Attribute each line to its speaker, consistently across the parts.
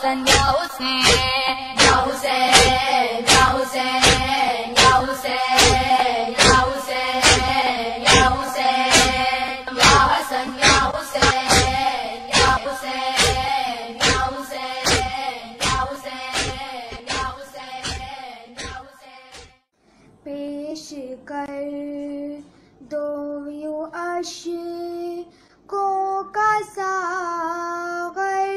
Speaker 1: हसन या हुसैन, या हुसैन, या हुसैन, या हुसैन, या हुसैन, या हुसैन, या हसन या हुसैन, या हुसैन, या हुसैन, या हुसैन, या हुसैन, या हुसैन।
Speaker 2: पेश कर दो यूं अश्कों का सागर,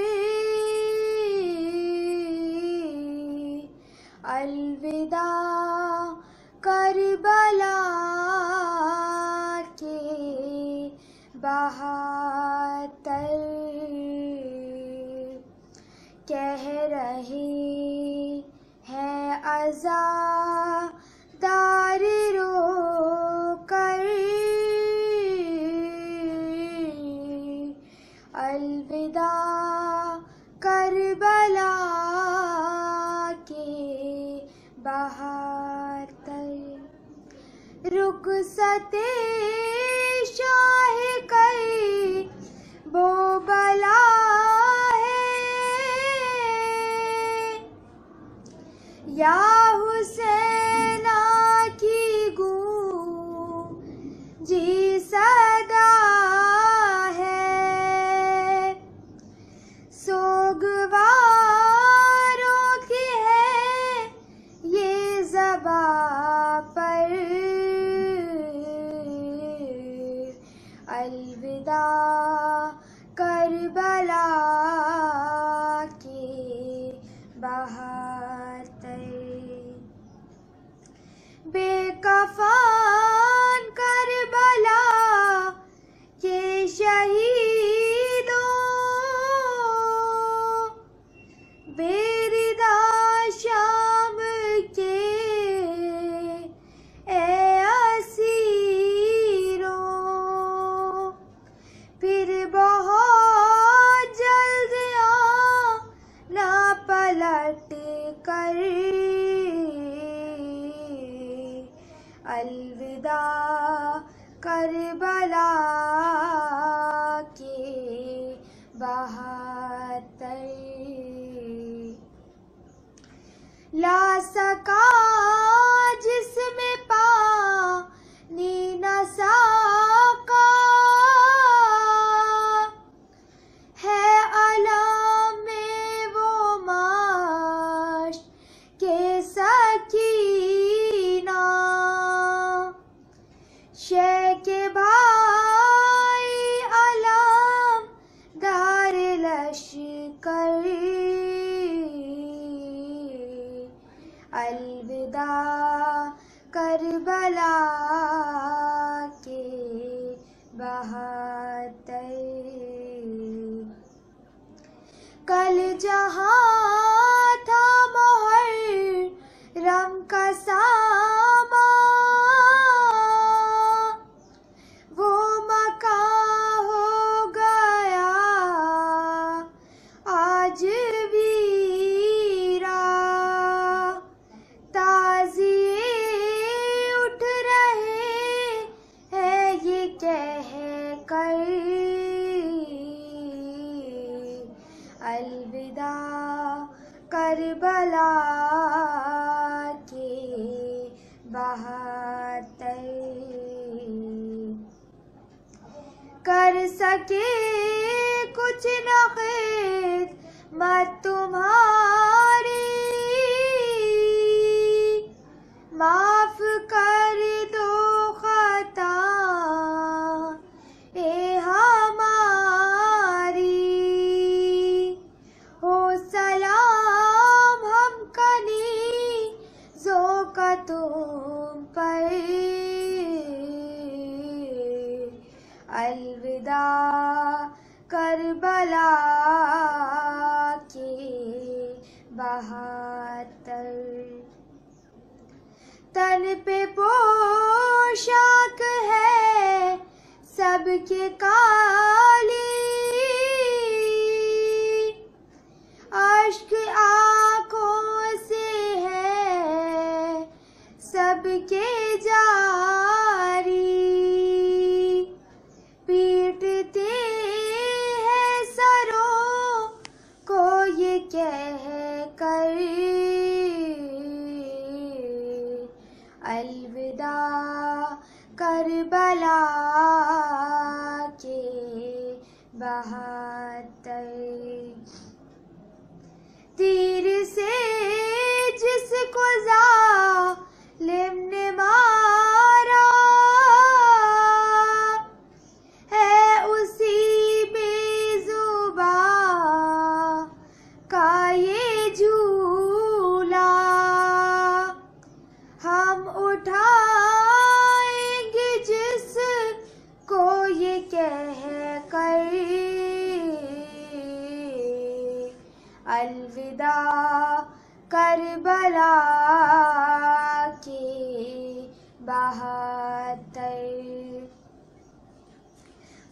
Speaker 2: अलविदा करबला के बहातर। कह रहे हैं अज़ादार रो कर, अलविदा करबला के बहातर। रुखसते शाह कर वो बला है, या हुसैना की गूंजी सदा है। सोगवारों की है ये ज़बां पर, अलविदा करबला के बहातर। बेकफान करबला के शहीदों, बेरिदा शाम के ए असीरों, फिर बहुत जल्द आना पलट कर, अलविदा करबला के बहातर। ला सका जिसमें पानी न साका, है अलाम में वो माश के सकीना। शे के भाई अलाम दार लश्कर, अलविदा करबला के बहातर। कल जहाँ था मुहर्रम का सामा, वो मकां हो गया आज वीरा। ताज़िए उठ रहे हैं ये कह कर, अलविदा करबला के बहातर। कर सके कुछ न खिदमत तुम्हारी, माफ कर दो खता ए हमारी। हो सलाम हम कनीज़ों का तुम पर, अलविदा करबला के बहातर। तन पे पोशाक है सबके काली, अश्क आँखों से है सबके जारी। पीटते हैं सरों को ये कह करबला के 72 तीर से जिसको ज़ालिम ने मारा है उसी बेज़ुबां का ये झूला। हम उठाएंगे जिसको ये कह कर अलविदा करबला के 72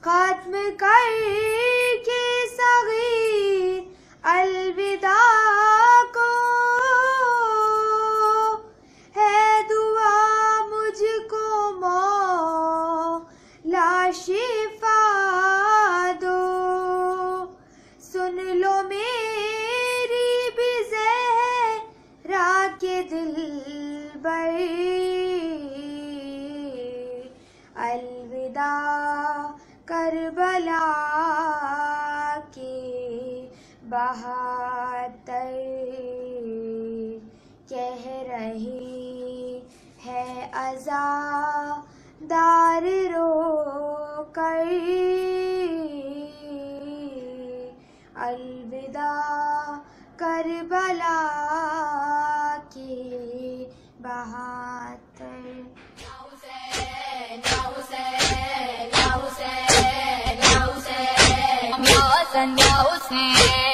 Speaker 2: खत्म करके सगीर अलविदा को है दुआ मुझको मौला शिफा दो। सुन लो मेरी भी ज़हरा के दिलबर अलविदा करबला के 72 कह रहे हैं अज़ादार रो कर अलविदा करबला के 72
Speaker 1: Ya Hussein, Ya Hussein, Ya Hussein.